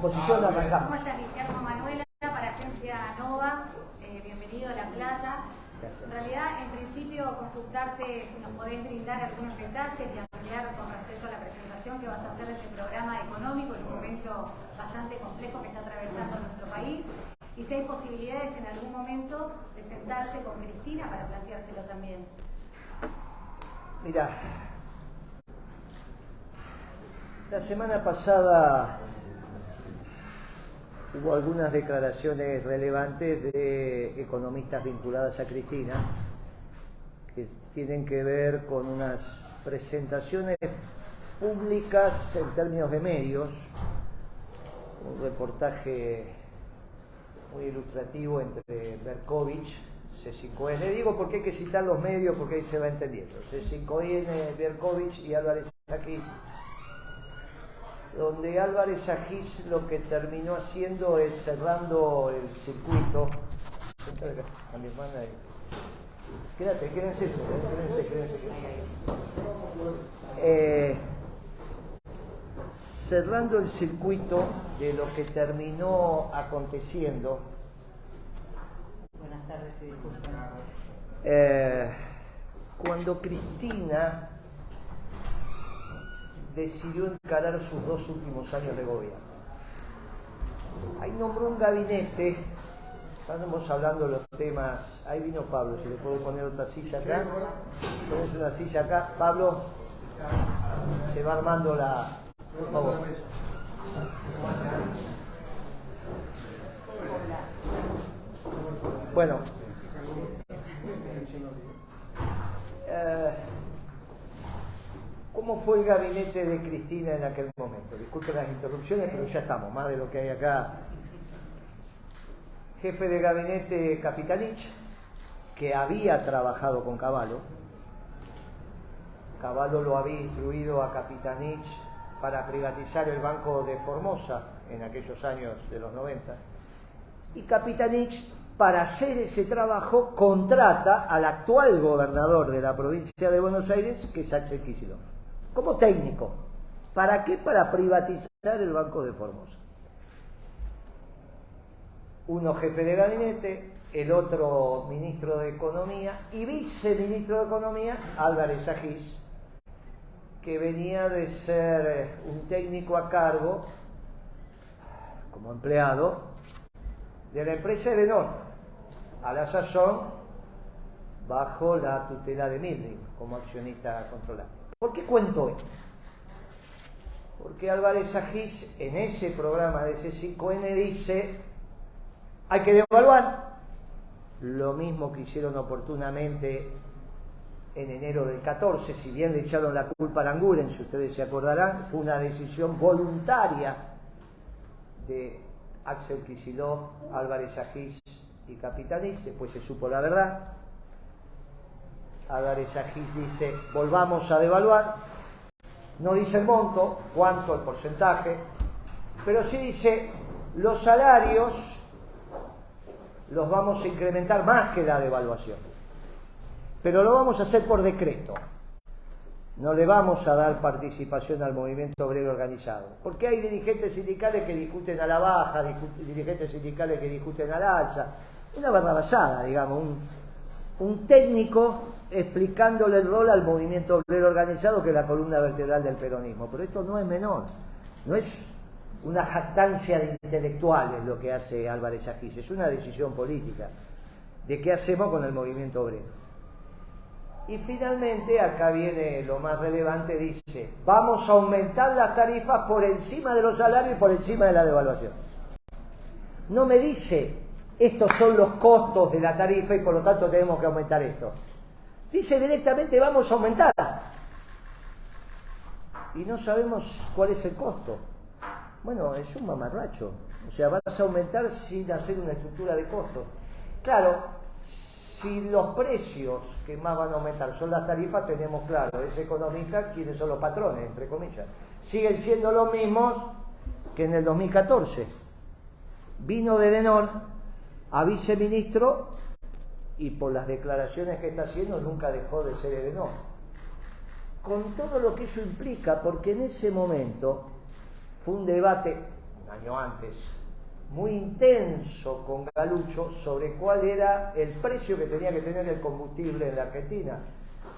disposición, arrancamos. ¿Cómo estás, Guillermo? Manuela, para Agencia Nova, bienvenido a La Plata. Gracias. En realidad, en principio, consultarte si nos podés brindar algunos detalles y ampliar con respecto a la presentación que vas a hacer de este programa económico en un momento bastante complejo que está atravesando nuestro país. Y si hay posibilidades en algún momento de sentarse con Cristina para planteárselo también. Mira, la semana pasada hubo algunas declaraciones relevantes de economistas vinculadas a Cristina que tienen que ver con unas presentaciones públicas en términos de medios, un reportaje muy ilustrativo entre Berkovich, C5N. Le digo porque hay que citar los medios porque ahí se va entendiendo. C5N, Berkovich y Álvarez Agis, donde Álvarez Agis lo que terminó haciendo es cerrando el circuito. A mi hermana ahí. Quédense. Cerrando el circuito de lo que terminó aconteciendo. Buenas tardes y disculpen. Cuando Cristina decidió encarar sus 2 últimos años de gobierno. Ahí nombró un gabinete, estamos hablando de los temas, ahí vino Pablo, si le puedo poner otra silla acá, pones una silla acá, Pablo, se va armando la, por favor. Bueno, ¿cómo fue el gabinete de Cristina en aquel momento? Disculpen las interrupciones, pero ya estamos, más de lo que hay acá. Jefe de gabinete Capitanich, que había trabajado con Cavallo. Cavallo lo había instruido a Capitanich para privatizar el Banco de Formosa en aquellos años de los 90. Y Capitanich, para hacer ese trabajo, contrata al actual gobernador de la provincia de Buenos Aires, que es Axel Kicillof, como técnico. ¿Para qué? Para privatizar el Banco de Formosa. Uno jefe de gabinete, el otro ministro de Economía y viceministro de Economía, Álvarez Agis, que venía de ser un técnico a cargo, como empleado, de la empresa Edenor, a la sazón bajo la tutela de Milding, como accionista controlante. ¿Por qué cuento esto? Porque Álvarez Agis, en ese programa de C5N, dice: hay que devaluar, lo mismo que hicieron oportunamente en enero del 14, si bien le echaron la culpa a Aranguren, si ustedes se acordarán, fue una decisión voluntaria de Axel Kicillof, Álvarez Agis y Capitanich. Después se supo la verdad. Álvarez Agis dice: volvamos a devaluar. No dice el monto, cuánto, el porcentaje, pero sí dice: los salarios los vamos a incrementar más que la devaluación, pero lo vamos a hacer por decreto. No le vamos a dar participación al movimiento obrero organizado, porque hay dirigentes sindicales que discuten a la baja, dirigentes sindicales que discuten al alza. Una barrabasada, digamos, un técnico explicándole el rol al movimiento obrero organizado, que es la columna vertebral del peronismo. Pero esto no es menor, no es una jactancia de intelectuales lo que hace Álvarez Agis, es una decisión política de qué hacemos con el movimiento obrero. Y finalmente, acá viene lo más relevante, dice: vamos a aumentar las tarifas por encima de los salarios y por encima de la devaluación. No me dice: estos son los costos de la tarifa y por lo tanto tenemos que aumentar esto. Dice directamente: vamos a aumentar. Y no sabemos cuál es el costo. Bueno, es un mamarracho. O sea, vas a aumentar sin hacer una estructura de costos. Claro, si los precios que más van a aumentar son las tarifas, tenemos claro, ese economista, quiénes son los patrones, entre comillas. Siguen siendo los mismos que en el 2014. Vino de Edenor a viceministro y por las declaraciones que está haciendo nunca dejó de ser Edenor. Con todo lo que eso implica, porque en ese momento fue un debate, año antes, muy intenso con Galucho sobre cuál era el precio que tenía que tener el combustible en la Argentina,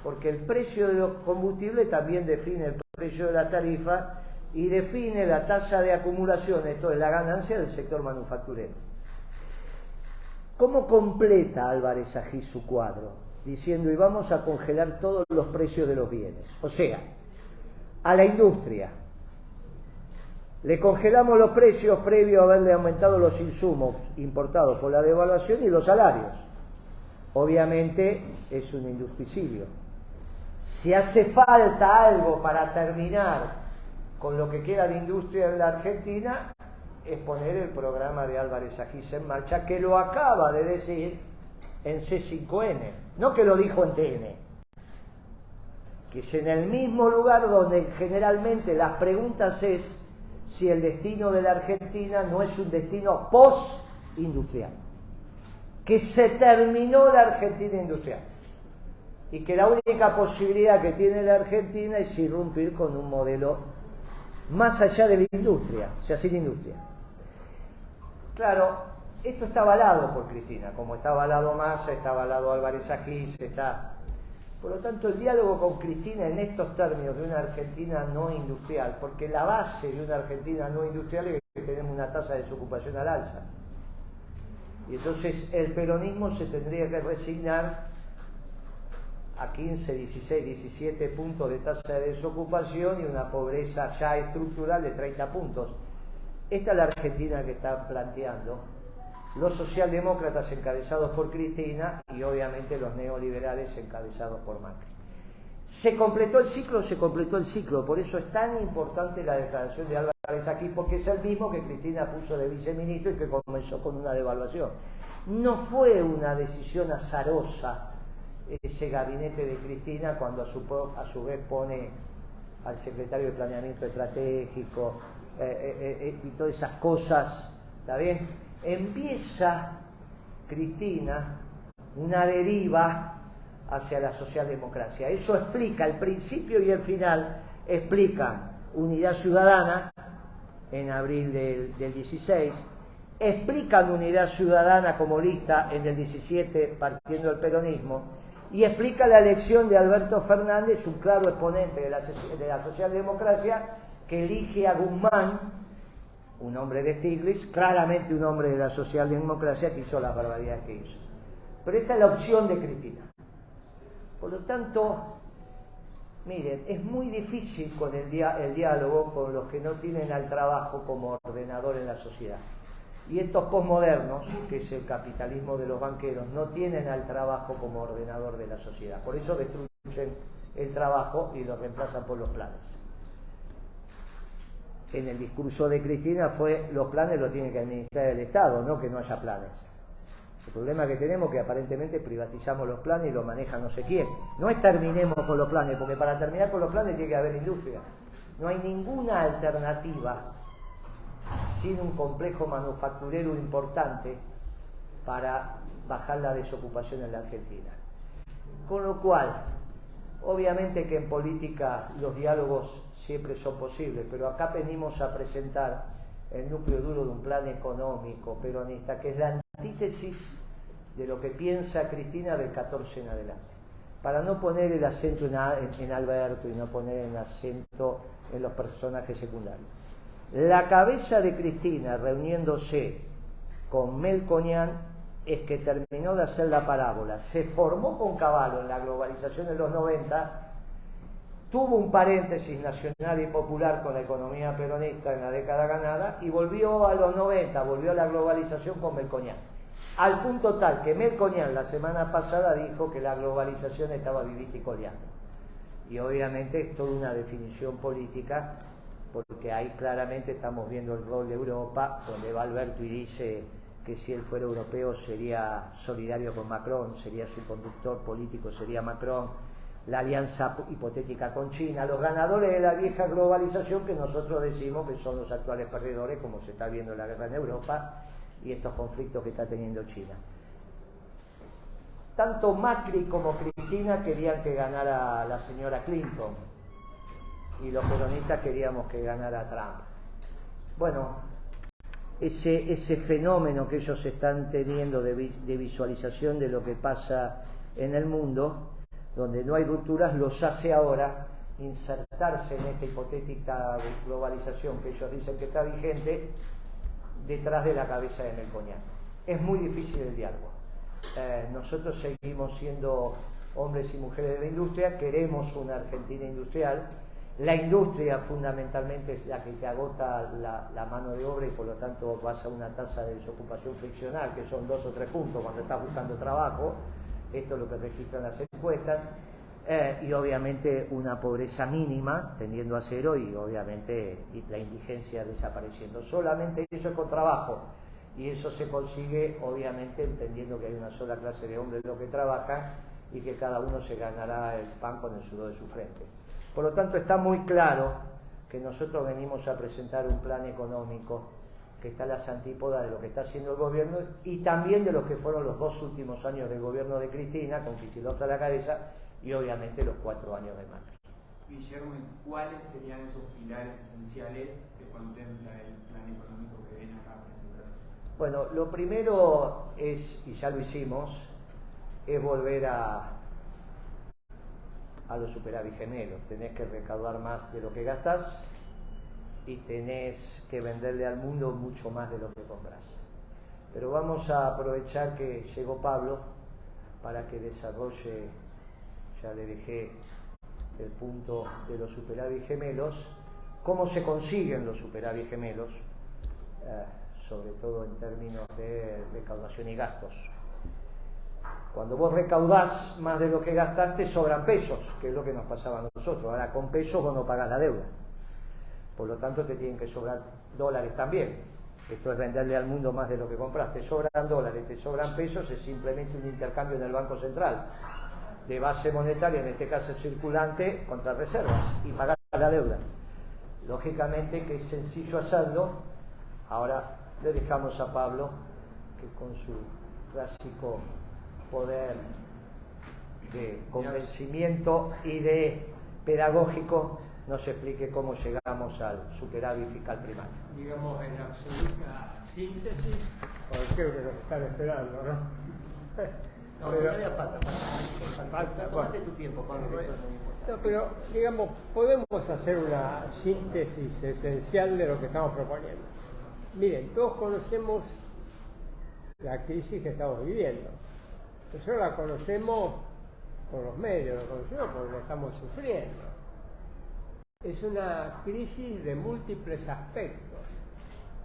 porque el precio de los combustibles también define el precio de la tarifa y define la tasa de acumulación, esto es la ganancia del sector manufacturero. ¿Cómo completa Álvarez Agis su cuadro? Diciendo, y vamos a congelar todos los precios de los bienes. O sea, a la industria le congelamos los precios previo a haberle aumentado los insumos importados por la devaluación y los salarios. Obviamente es un industricidio. Si hace falta algo para terminar con lo que queda de industria en la Argentina, es poner el programa de Álvarez Agis en marcha, que lo acaba de decir en C5N, no que lo dijo en TN, que es en el mismo lugar donde generalmente las preguntas es si el destino de la Argentina no es un destino post-industrial, que se terminó la Argentina industrial y que la única posibilidad que tiene la Argentina es irrumpir con un modelo más allá de la industria, o sea, sin industria. Claro, esto está avalado por Cristina, como está avalado Massa, está avalado Álvarez Agis, está... Por lo tanto, el diálogo con Cristina en estos términos de una Argentina no industrial, porque la base de una Argentina no industrial es que tenemos una tasa de desocupación al alza. Y entonces el peronismo se tendría que resignar a 15, 16, 17 puntos de tasa de desocupación y una pobreza ya estructural de 30 puntos. Esta es la Argentina que está planteando los socialdemócratas encabezados por Cristina y obviamente los neoliberales encabezados por Macri. ¿Se completó el ciclo? Se completó el ciclo. Por eso es tan importante la declaración de Álvarez Agis, porque es el mismo que Cristina puso de viceministro y que comenzó con una devaluación. No fue una decisión azarosa ese gabinete de Cristina cuando a su vez pone al secretario de Planeamiento Estratégico y todas esas cosas, ¿está bien? Empieza Cristina una deriva hacia la socialdemocracia. Eso explica el principio y el final, explican Unidad Ciudadana en abril del 16, explican Unidad Ciudadana como lista en el 17 partiendo del peronismo y explica la elección de Alberto Fernández, un claro exponente de la socialdemocracia que elige a Guzmán, un hombre de Stiglitz, claramente un hombre de la socialdemocracia que hizo las barbaridades que hizo. Pero esta es la opción de Cristina. Por lo tanto, miren, es muy difícil con el diálogo con los que no tienen al trabajo como ordenador en la sociedad. Y estos posmodernos, que es el capitalismo de los banqueros, no tienen al trabajo como ordenador de la sociedad. Por eso destruyen el trabajo y lo reemplazan por los planes. En el discurso de Cristina fue los planes los tiene que administrar el Estado, no que no haya planes. El problema que tenemos es que aparentemente privatizamos los planes y los maneja no sé quién. No es terminemos con los planes, porque para terminar con los planes tiene que haber industria. No hay ninguna alternativa sin un complejo manufacturero importante para bajar la desocupación en la Argentina. Con lo cual, obviamente que en política los diálogos siempre son posibles, pero acá venimos a presentar el núcleo duro de un plan económico peronista, que es la antítesis de lo que piensa Cristina del 14 en adelante. Para no poner el acento en Alberto y no poner el acento en los personajes secundarios. La cabeza de Cristina reuniéndose con Melconian es que terminó de hacer la parábola, se formó con Cavallo en la globalización de los 90, tuvo un paréntesis nacional y popular con la economía peronista en la década ganada y volvió a los 90, volvió a la globalización con Melconian. Al punto tal que Melconian la semana pasada dijo que la globalización estaba vivita y coleando. Y obviamente es toda una definición política, porque ahí claramente estamos viendo el rol de Europa, donde va Alberto y dice que si él fuera europeo sería solidario con Macron, sería su conductor político, sería Macron, la alianza hipotética con China, los ganadores de la vieja globalización que nosotros decimos que son los actuales perdedores, como se está viendo la guerra en Europa y estos conflictos que está teniendo China. Tanto Macri como Cristina querían que ganara la señora Clinton y los peronistas queríamos que ganara Trump. Bueno, ese fenómeno que ellos están teniendo de visualización de lo que pasa en el mundo, donde no hay rupturas, los hace ahora insertarse en esta hipotética globalización que ellos dicen que está vigente detrás de la cabeza de Melconian. Es muy difícil el diálogo. Nosotros seguimos siendo hombres y mujeres de la industria, queremos una Argentina industrial. La industria fundamentalmente es la que te agota la mano de obra y por lo tanto vas a una tasa de desocupación friccional que son 2 o 3 puntos cuando estás buscando trabajo. Esto es lo que registran las encuestas. Y obviamente una pobreza mínima tendiendo a cero y obviamente la indigencia desapareciendo. Solamente eso es con trabajo y eso se consigue obviamente entendiendo que hay una sola clase de hombres lo que trabajan y que cada uno se ganará el pan con el sudor de su frente. Por lo tanto está muy claro que nosotros venimos a presentar un plan económico que está a las antípodas de lo que está haciendo el gobierno y también de lo que fueron los 2 últimos años del gobierno de Cristina, con Kicillof a la cabeza, y obviamente los 4 años de Macri. Guillermo, ¿cuáles serían esos pilares esenciales que contempla el plan económico que viene acá a presentar? Bueno, lo primero es, y ya lo hicimos, es volver a los superávit gemelos. Tenés que recaudar más de lo que gastás y tenés que venderle al mundo mucho más de lo que compras. Pero vamos a aprovechar que llegó Pablo para que desarrolle, ya le dejé el punto de los superávit gemelos, cómo se consiguen los superávit gemelos, sobre todo en términos de recaudación y gastos. Cuando vos recaudás más de lo que gastaste, sobran pesos, que es lo que nos pasaba a nosotros. Ahora con pesos vos no pagás la deuda. Por lo tanto te tienen que sobrar dólares también. Esto es venderle al mundo más de lo que compraste. Sobran dólares, te sobran pesos, es simplemente un intercambio en el Banco Central de base monetaria, en este caso circulante, contra reservas y pagar la deuda. Lógicamente que es sencillo hacerlo. Ahora le dejamos a Pablo que con su clásico poder de convencimiento y de pedagógico nos explique cómo llegamos al superávit fiscal primario. Digamos, en absoluta síntesis, porque creo que nos están esperando, ¿no? No, pero, todavía falta. Tómate tu tiempo, Pablo. No, pero, digamos, podemos hacer una síntesis esencial de lo que estamos proponiendo. Miren, todos conocemos la crisis que estamos viviendo. Nosotros la conocemos por los medios, la conocemos porque la estamos sufriendo. Es una crisis de múltiples aspectos.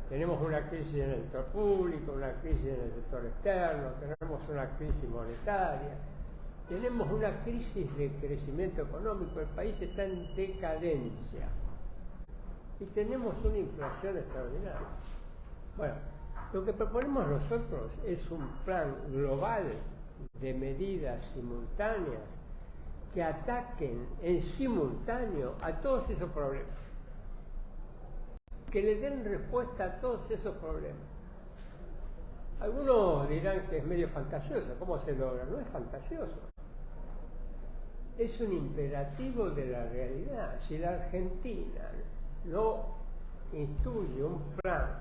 Tenemos una crisis en el sector público, una crisis en el sector externo, tenemos una crisis monetaria, tenemos una crisis de crecimiento económico, el país está en decadencia y tenemos una inflación extraordinaria. Bueno, lo que proponemos nosotros es un plan global de medidas simultáneas que ataquen en simultáneo a todos esos problemas, que le den respuesta a todos esos problemas. Algunos dirán que es medio fantasioso. ¿Cómo se logra? No es fantasioso. Es un imperativo de la realidad. Si la Argentina no instituye un plan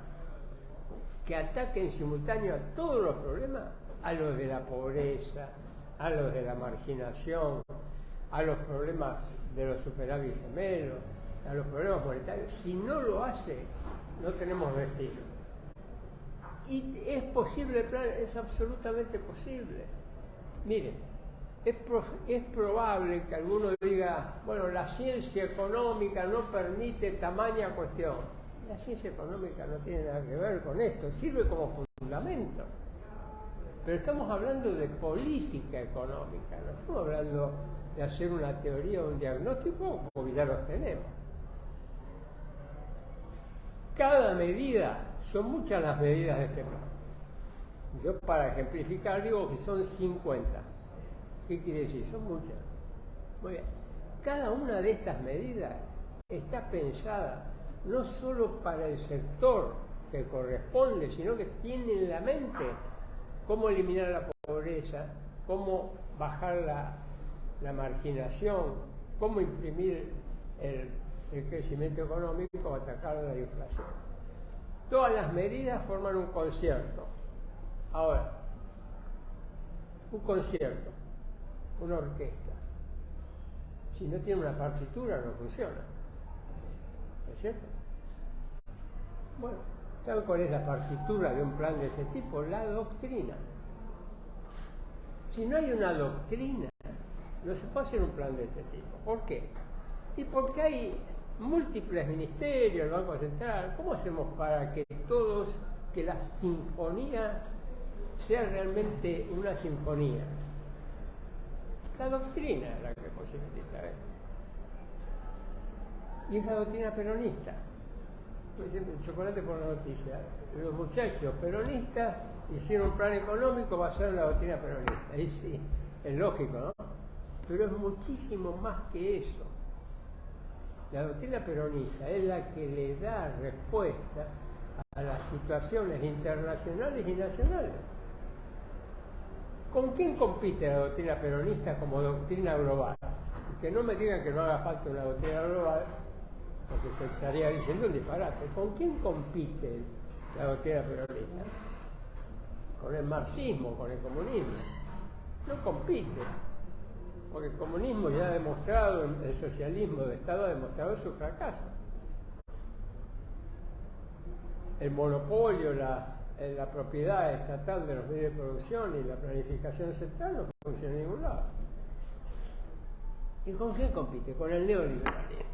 que ataque en simultáneo a todos los problemas, a los de la pobreza, a los de la marginación, a los problemas de los superávit gemelos, a los problemas monetarios, si no lo hace, no tenemos destino. Y es posible el plan, es absolutamente posible. Miren, es probable que alguno diga, bueno, la ciencia económica no permite tamaña cuestión. La ciencia económica no tiene nada que ver con esto, sirve como fundamento. Pero estamos hablando de política económica, no estamos hablando de hacer una teoría o un diagnóstico, porque ya los tenemos. Cada medida, son muchas las medidas de este plan. Yo para ejemplificar digo que son 50. ¿Qué quiere decir? Son muchas. Muy bien. Cada una de estas medidas está pensada no solo para el sector que corresponde, sino que tiene en la mente cómo eliminar la pobreza, cómo bajar la marginación, cómo imprimir el crecimiento económico, atacar la inflación. Todas las medidas forman un concierto. Ahora, un concierto, una orquesta, si no tiene una partitura no funciona. ¿Es cierto? Bueno, ¿saben cuál es la partitura de un plan de este tipo? La doctrina. Si no hay una doctrina, no se puede hacer un plan de este tipo. ¿Por qué? Y porque hay múltiples ministerios, el Banco Central. ¿Cómo hacemos para que que la sinfonía sea realmente una sinfonía? La doctrina es la que posibilita esto. Y es la doctrina peronista. El chocolate por la noticia. Los muchachos peronistas hicieron un plan económico basado en la doctrina peronista. Y sí, es lógico, ¿no? Pero es muchísimo más que eso. La doctrina peronista es la que le da respuesta a las situaciones internacionales y nacionales. ¿Con quién compite la doctrina peronista como doctrina global? Y que no me digan que no haga falta una doctrina global, porque se estaría diciendo un disparate. ¿Con quién compite la doctrina peronista? Con el marxismo, con el comunismo. No compite, porque el comunismo ya ha demostrado, el socialismo de Estado ha demostrado su fracaso. El monopolio, la propiedad estatal de los medios de producción y la planificación central no funciona en ningún lado. ¿Y con quién compite? Con el neoliberalismo.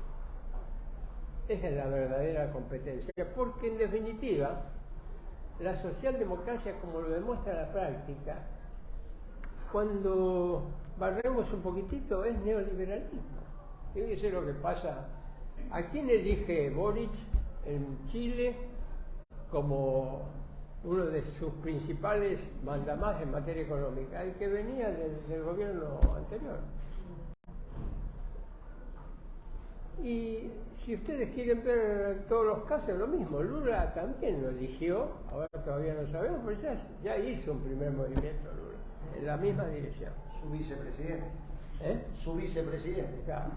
Esa es la verdadera competencia, porque en definitiva la socialdemocracia, como lo demuestra la práctica, cuando barremos un poquitito, es neoliberalismo. Fíjense lo que pasa. ¿A quién elige Boric en Chile como uno de sus principales mandamás en materia económica? El que venía del gobierno anterior. Y si ustedes quieren ver todos los casos, lo mismo. Lula también lo eligió, ahora todavía no sabemos, pero ya hizo un primer movimiento Lula, en la misma dirección. Su vicepresidente. ¿Eh? Su vicepresidente. Claro.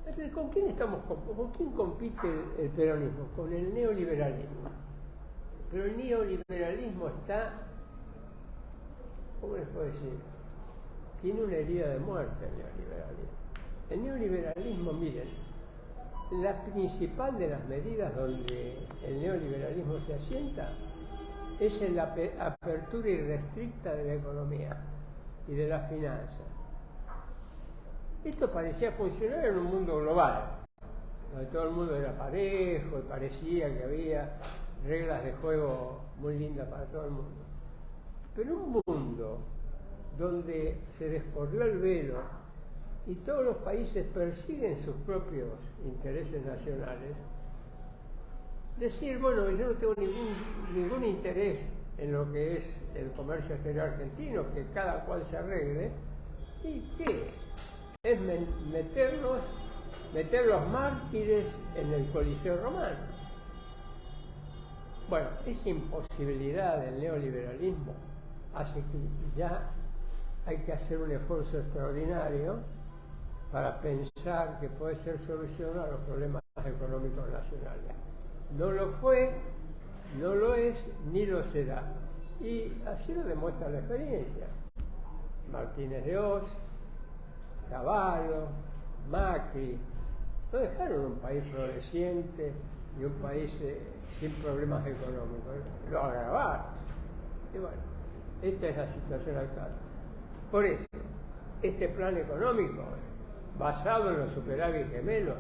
Entonces, ¿con quién compite el peronismo? Con el neoliberalismo. Pero el neoliberalismo está, ¿cómo les puedo decir? Tiene una herida de muerte el neoliberalismo. El neoliberalismo, miren, la principal de las medidas donde el neoliberalismo se asienta es en la apertura irrestricta de la economía y de las finanzas. Esto parecía funcionar en un mundo global, donde todo el mundo era parejo y parecía que había reglas de juego muy lindas para todo el mundo. Pero un mundo donde se descorrió el velo y todos los países persiguen sus propios intereses nacionales, decir, bueno, yo no tengo ningún interés en lo que es el comercio exterior argentino, que cada cual se arregle, ¿y qué? Es meter los mártires en el Coliseo Romano. Bueno, esa imposibilidad del neoliberalismo hace que ya hay que hacer un esfuerzo extraordinario para pensar que puede ser solución a los problemas económicos nacionales. No lo fue, no lo es, ni lo será. Y así lo demuestra la experiencia. Martínez de Oz, Cavallo, Macri, no dejaron un país floreciente y un país sin problemas económicos, lo agravaron. Y bueno, esta es la situación actual. Por eso, este plan económico, basado en los superávit gemelos,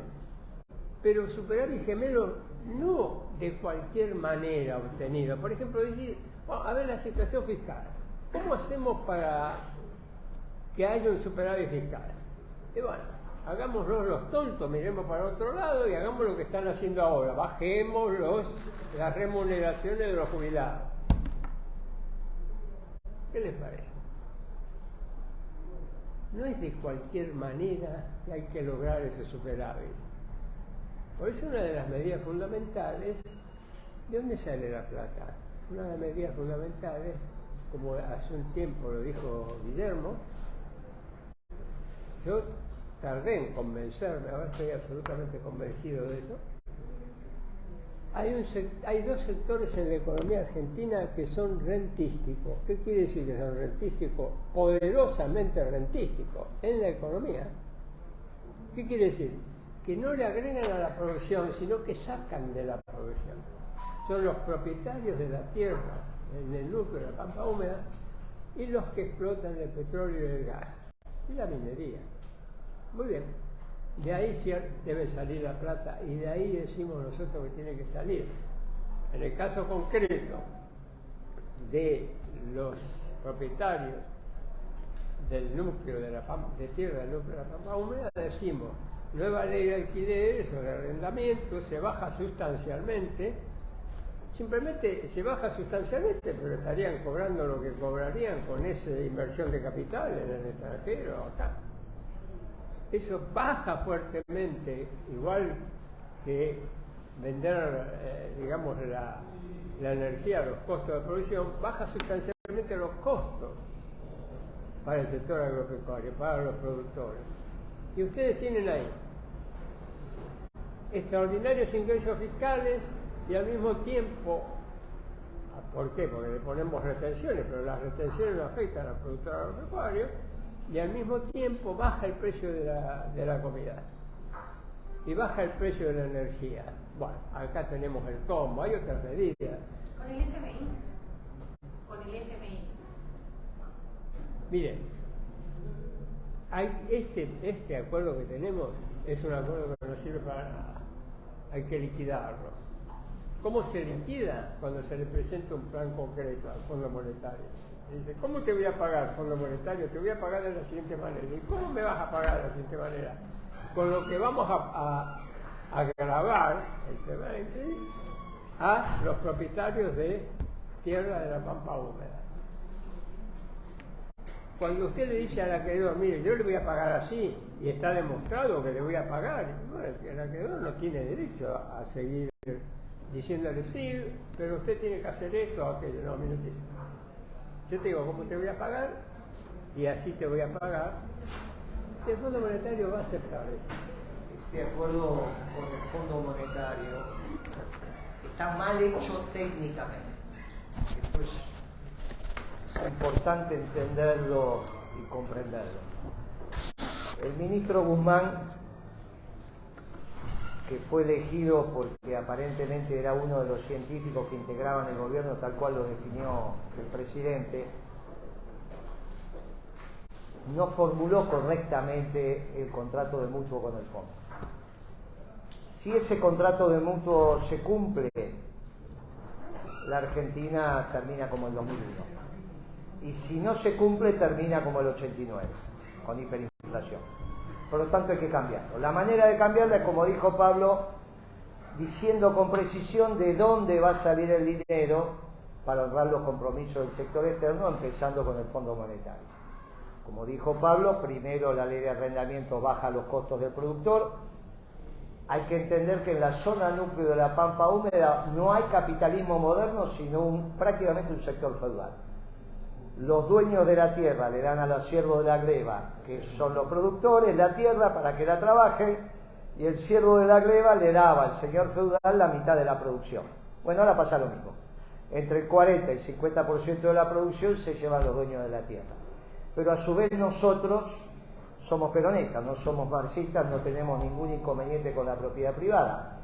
pero superávit gemelos no de cualquier manera obtenido. Por ejemplo, decir, a ver la situación fiscal, ¿cómo hacemos para que haya un superávit fiscal? Y bueno, hagámoslo los tontos, miremos para otro lado y hagamos lo que están haciendo ahora, bajemos las remuneraciones de los jubilados. ¿Qué les parece? No es de cualquier manera que hay que lograr ese superávit. Por eso una de las medidas fundamentales, ¿de dónde sale la plata? Una de las medidas fundamentales, como hace un tiempo lo dijo Guillermo, yo tardé en convencerme, ahora estoy absolutamente convencido de eso, Hay dos sectores en la economía argentina que son rentísticos. ¿Qué quiere decir que son rentísticos? Poderosamente rentísticos en la economía. ¿Qué quiere decir? Que no le agregan a la producción, sino que sacan de la producción. Son los propietarios de la tierra, en el núcleo de la pampa húmeda, y los que explotan el petróleo y el gas, y la minería. Muy bien. De ahí debe salir la plata, y de ahí decimos nosotros que tiene que salir. En el caso concreto de los propietarios del núcleo de tierra del núcleo de la pampa húmeda, decimos nueva ley de alquileres o de arrendamiento, se baja sustancialmente, simplemente se baja sustancialmente, pero estarían cobrando lo que cobrarían con esa inversión de capital en el extranjero acá. Eso baja fuertemente, igual que vender, digamos, la energía, los costos de producción, baja sustancialmente los costos para el sector agropecuario, para los productores. Y ustedes tienen ahí extraordinarios ingresos fiscales y al mismo tiempo, ¿por qué? Porque le ponemos retenciones, pero las retenciones no afectan al productor agropecuario, y al mismo tiempo baja el precio de la comida y baja el precio de la energía. Bueno, acá tenemos el combo, hay otras medidas. ¿Con el FMI? Con el FMI. Miren, este acuerdo que tenemos es un acuerdo que no sirve para nada. Hay que liquidarlo. ¿Cómo se liquida? Cuando se le presenta un plan concreto al Fondo Monetario. Dice, ¿cómo te voy a pagar, Fondo Monetario? Te voy a pagar de la siguiente manera. ¿Y cómo me vas a pagar de la siguiente manera? Con lo que vamos a gravar a los propietarios de tierra de la pampa húmeda. Cuando usted le dice al acreedor, mire, yo le voy a pagar así, y está demostrado que le voy a pagar, bueno, el acreedor no tiene derecho a seguir diciéndole, sí, pero usted tiene que hacer esto o aquello. No, mire, yo te digo cómo te voy a pagar y así te voy a pagar. El Fondo Monetario va a aceptar eso. De acuerdo con el Fondo Monetario, está mal hecho técnicamente. Esto es importante entenderlo y comprenderlo. El ministro Guzmán, que fue elegido porque aparentemente era uno de los científicos que integraban el gobierno tal cual lo definió el presidente, no formuló correctamente el contrato de mutuo con el fondo. Si ese contrato de mutuo se cumple, la Argentina termina como el 2001. Y si no se cumple, termina como el 89, con hiperinflación. Por lo tanto hay que cambiarlo. La manera de cambiarlo es, como dijo Pablo, diciendo con precisión de dónde va a salir el dinero para honrar los compromisos del sector externo, empezando con el Fondo Monetario. Como dijo Pablo, primero la ley de arrendamiento baja los costos del productor. Hay que entender que en la zona núcleo de la pampa húmeda no hay capitalismo moderno, sino prácticamente un sector feudal. Los dueños de la tierra le dan a los siervos de la gleba, que son los productores, la tierra para que la trabajen, y el siervo de la gleba le daba al señor feudal la mitad de la producción. Bueno, ahora pasa lo mismo. Entre el 40 y el 50% de la producción se llevan los dueños de la tierra. Pero a su vez nosotros somos peronistas, no somos marxistas, no tenemos ningún inconveniente con la propiedad privada.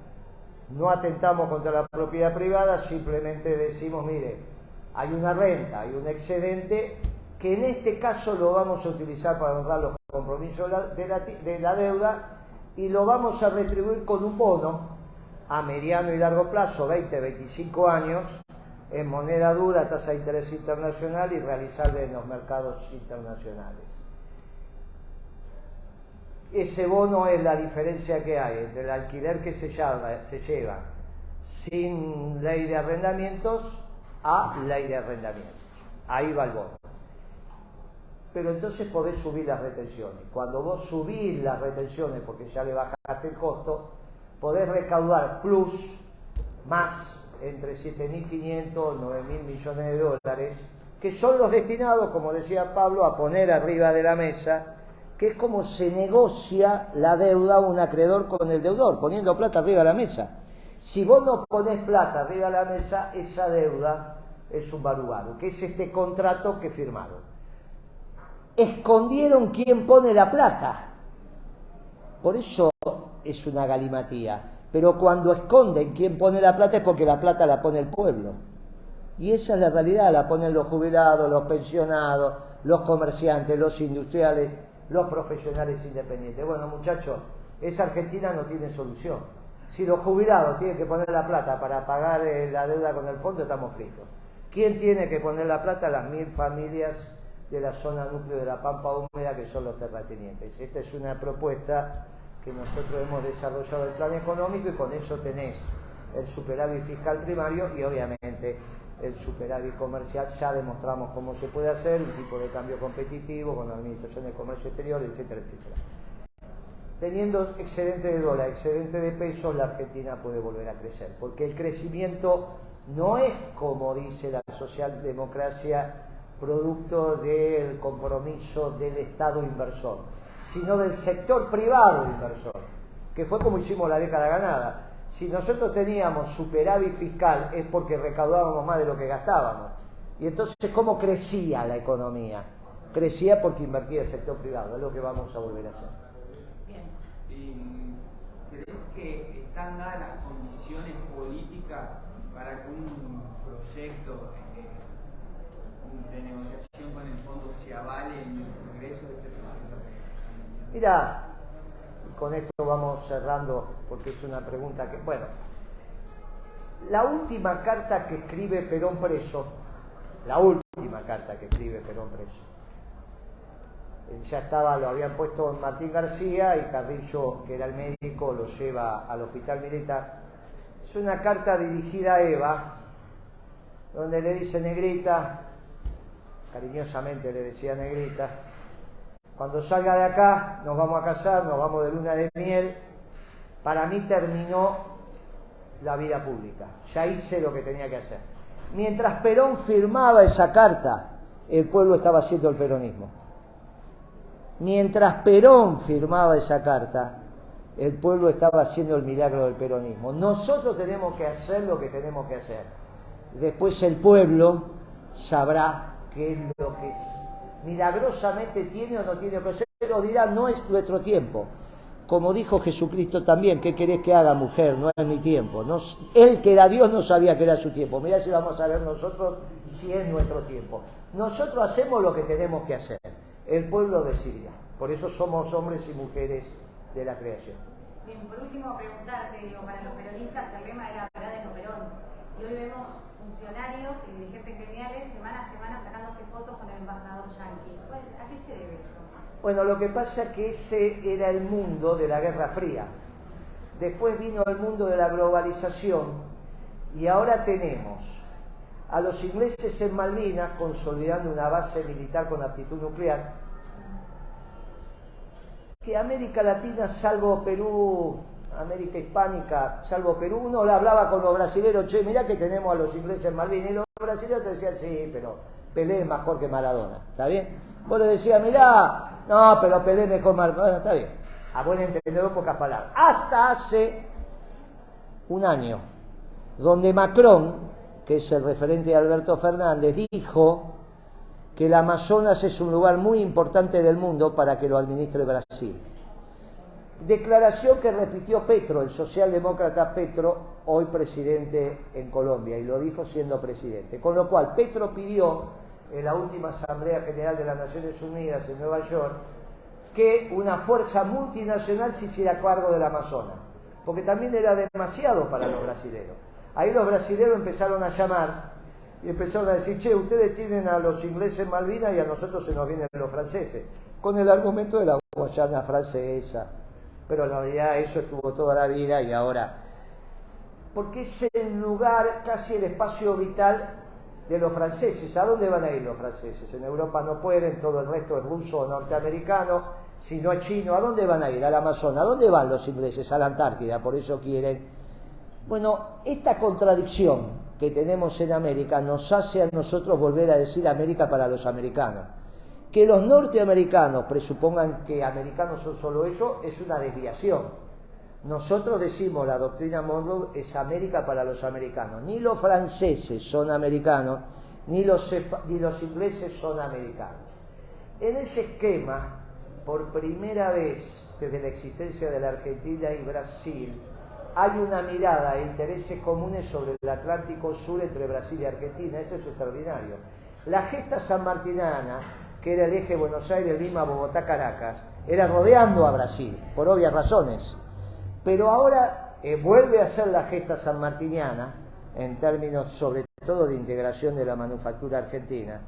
No atentamos contra la propiedad privada, simplemente decimos, mire, hay una renta, hay un excedente que en este caso lo vamos a utilizar para honrar los compromisos de la deuda y lo vamos a retribuir con un bono a mediano y largo plazo, 20, 25 años, en moneda dura, tasa de interés internacional y realizable en los mercados internacionales. Ese bono es la diferencia que hay entre el alquiler que se lleva sin ley de arrendamientos a ley de arrendamientos. Ahí va el bono. Pero entonces podés subir las retenciones. Cuando vos subís las retenciones, porque ya le bajaste el costo, podés recaudar más entre 7.500 y 9.000 millones de dólares, que son los destinados, como decía Pablo, a poner arriba de la mesa, que es como se negocia la deuda un acreedor con el deudor, poniendo plata arriba de la mesa. Si vos no ponés plata arriba de la mesa, esa deuda es un barubaru, que es este contrato que firmaron. Escondieron quién pone la plata. Por eso es una galimatía. Pero cuando esconden quién pone la plata es porque la plata la pone el pueblo. Y esa es la realidad, la ponen los jubilados, los pensionados, los comerciantes, los industriales, los profesionales independientes. Bueno, muchachos, esa Argentina no tiene solución. Si los jubilados tienen que poner la plata para pagar la deuda con el fondo, estamos fritos. ¿Quién tiene que poner la plata? Las 1000 familias de la zona núcleo de la Pampa Húmeda, que son los terratenientes. Esta es una propuesta que nosotros hemos desarrollado el plan económico, y con eso tenés el superávit fiscal primario y obviamente el superávit comercial. Ya demostramos cómo se puede hacer, un tipo de cambio competitivo con la Administración de Comercio Exterior, etcétera, etcétera. Teniendo excedente de dólar, excedente de pesos, la Argentina puede volver a crecer, porque el crecimiento no es, como dice la socialdemocracia, producto del compromiso del Estado inversor, sino del sector privado inversor, que fue como hicimos la década ganada. Si nosotros teníamos superávit fiscal es porque recaudábamos más de lo que gastábamos. Y entonces, ¿cómo crecía la economía? Crecía porque invertía el sector privado, es lo que vamos a volver a hacer. Bien. ¿Crees que están dadas las condiciones políticas para que un proyecto de negociación con el fondo se avale en el Congreso de ese proyecto? Mira, con esto vamos cerrando porque es una pregunta que, bueno, la última carta que escribe Perón preso, ya estaba, lo habían puesto en Martín García, y Carrillo, que era el médico, lo lleva al hospital militar. Es una carta dirigida a Eva, donde le dice: negrita, cariñosamente le decía negrita, cuando salga de acá nos vamos a casar, nos vamos de luna de miel. Para mí terminó la vida pública, ya hice lo que tenía que hacer. Mientras Perón firmaba esa carta, el pueblo estaba haciendo el peronismo. Mientras Perón firmaba esa carta, el pueblo estaba haciendo el milagro del peronismo. Nosotros tenemos que hacer lo que tenemos que hacer. Después el pueblo sabrá qué es lo que milagrosamente tiene o no tiene que hacer, o dirá: no es nuestro tiempo. Como dijo Jesucristo también: ¿qué querés que haga, mujer? No es mi tiempo. No, él, que era Dios, no sabía que era su tiempo. Mirá si vamos a ver nosotros si es nuestro tiempo. Nosotros hacemos lo que tenemos que hacer. El pueblo decidirá. Por eso somos hombres y mujeres de la creación. Bien, por último, preguntarte, para los peronistas el lema era "Pará de no Perón". Y hoy vemos funcionarios y dirigentes gremiales semana a semana sacándose fotos con el embajador yanqui. ¿A qué se debe esto? Bueno, lo que pasa es que ese era el mundo de la Guerra Fría. Después vino el mundo de la globalización, y ahora tenemos a los ingleses en Malvinas consolidando una base militar con aptitud nuclear, que América Latina, salvo Perú, América Hispánica, salvo Perú, uno le hablaba con los brasileños: che, mirá que tenemos a los ingleses en Malvinas, y los brasileños te decían: sí, pero Pelé es mejor que Maradona, ¿está bien? Vos le decías: mirá, no, pero Pelé es mejor que Maradona, está bien. A buen entendedor, pocas palabras. Hasta hace un año, donde Macron, que es el referente de Alberto Fernández, dijo que el Amazonas es un lugar muy importante del mundo para que lo administre Brasil. Declaración que repitió Petro, el socialdemócrata Petro, hoy presidente en Colombia, y lo dijo siendo presidente. Con lo cual, Petro pidió en la última Asamblea General de las Naciones Unidas en Nueva York que una fuerza multinacional se hiciera cargo del Amazonas, porque también era demasiado para los brasileños. Ahí los brasileños empezaron a llamar y empezaron a decir: che, ustedes tienen a los ingleses en Malvinas y a nosotros se nos vienen los franceses, con el argumento de la Guayana francesa. Pero en realidad eso estuvo toda la vida, y ahora, porque es el lugar, casi el espacio vital de los franceses. ¿A dónde van a ir los franceses? En Europa no pueden, todo el resto es ruso o norteamericano, si no es chino. ¿A dónde van a ir? Al Amazonas. ¿A dónde van los ingleses? A la Antártida, por eso quieren. Bueno, esta contradicción que tenemos en América nos hace a nosotros volver a decir América para los americanos. Que los norteamericanos presupongan que americanos son solo ellos es una desviación. Nosotros decimos, la doctrina Monroe es América para los americanos. Ni los franceses son americanos, ni los ingleses son americanos. En ese esquema, por primera vez desde la existencia de la Argentina y Brasil, hay una mirada de intereses comunes sobre el Atlántico Sur entre Brasil y Argentina. Eso es extraordinario. La gesta sanmartiniana, que era el eje Buenos Aires, Lima, Bogotá, Caracas, era rodeando a Brasil, por obvias razones. Pero ahora vuelve a ser la gesta sanmartiniana, en términos sobre todo de integración de la manufactura argentina,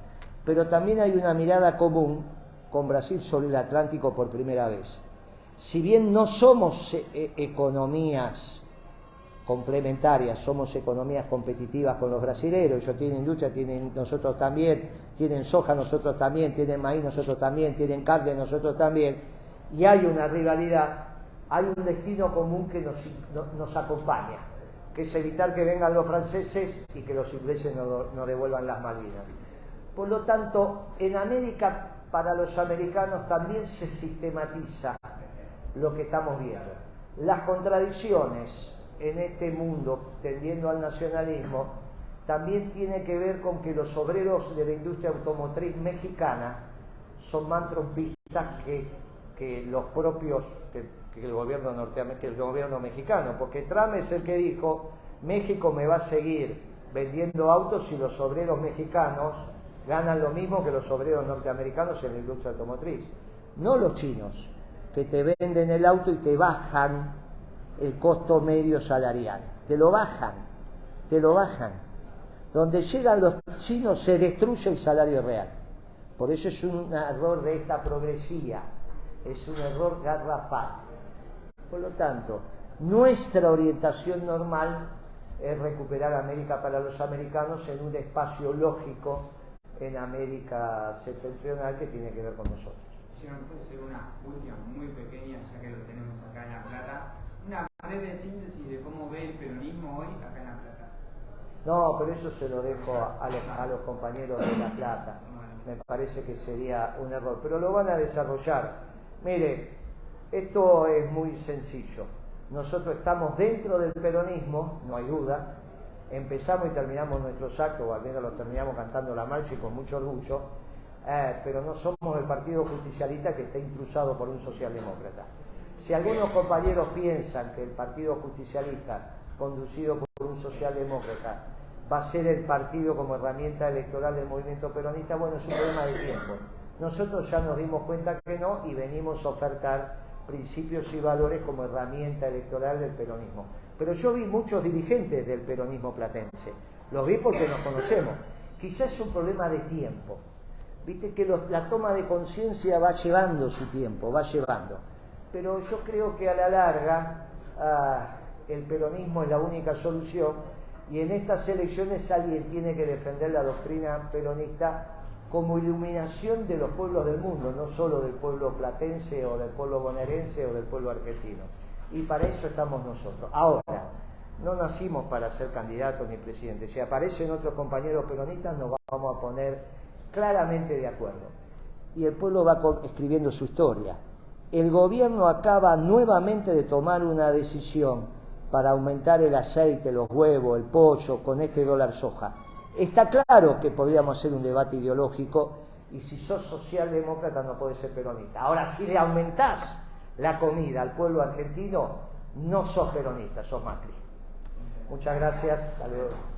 pero también hay una mirada común con Brasil sobre el Atlántico por primera vez. Si bien no somos economías complementarias, somos economías competitivas con los brasileños, ellos tienen industria, nosotros también, tienen soja, nosotros también, tienen maíz, nosotros también, tienen carne, nosotros también, y hay una rivalidad, hay un destino común que nos acompaña, que es evitar que vengan los franceses y que los ingleses no devuelvan las Malvinas. Por lo tanto, en América, para los americanos también se sistematiza lo que estamos viendo. Las contradicciones en este mundo tendiendo al nacionalismo también tiene que ver con que los obreros de la industria automotriz mexicana son más trumpistas que los propios, que el gobierno norteamericano, que el gobierno mexicano, porque Trump es el que dijo: México me va a seguir vendiendo autos y los obreros mexicanos ganan lo mismo que los obreros norteamericanos en la industria automotriz. No los chinos, que te venden el auto y te bajan el costo medio salarial. Te lo bajan. Donde llegan los chinos se destruye el salario real. Por eso es un error de esta progresía, es un error garrafal. Por lo tanto, nuestra orientación normal es recuperar América para los americanos en un espacio lógico en América septentrional que tiene que ver con nosotros. Si no puede ser una última muy pequeña, ya que lo tenemos acá en La Plata, una breve síntesis de cómo ve el peronismo hoy acá en La Plata. No, pero eso se lo dejo a los compañeros de La Plata. Me parece que sería un error, pero lo van a desarrollar. Mire, esto es muy sencillo. Nosotros estamos dentro del peronismo, no hay duda. Empezamos y terminamos nuestros actos, o al menos los terminamos cantando la marcha y con mucho orgullo, pero no somos el partido justicialista que está intrusado por un socialdemócrata. Si algunos compañeros piensan que el partido justicialista, conducido por un socialdemócrata, va a ser el partido como herramienta electoral del movimiento peronista, bueno, es un problema de tiempo. Nosotros ya nos dimos cuenta que no y venimos a ofertar principios y valores como herramienta electoral del peronismo. Pero yo vi muchos dirigentes del peronismo platense, los vi porque nos conocemos. Quizás es un problema de tiempo. Viste que la toma de conciencia va llevando su tiempo, pero yo creo que a la larga el peronismo es la única solución, y en estas elecciones alguien tiene que defender la doctrina peronista como iluminación de los pueblos del mundo, no solo del pueblo platense o del pueblo bonaerense o del pueblo argentino. Y para eso estamos nosotros. Ahora, no nacimos para ser candidatos ni presidentes. Si aparecen otros compañeros peronistas, nos vamos a poner claramente de acuerdo. Y el pueblo va escribiendo su historia. El gobierno acaba nuevamente de tomar una decisión para aumentar el aceite, los huevos, el pollo, con este dólar soja. Está claro que podríamos hacer un debate ideológico, y si sos socialdemócrata no podés ser peronista. Ahora, si le aumentás la comida al pueblo argentino, no sos peronista, sos Macri. Muchas gracias. Hasta luego.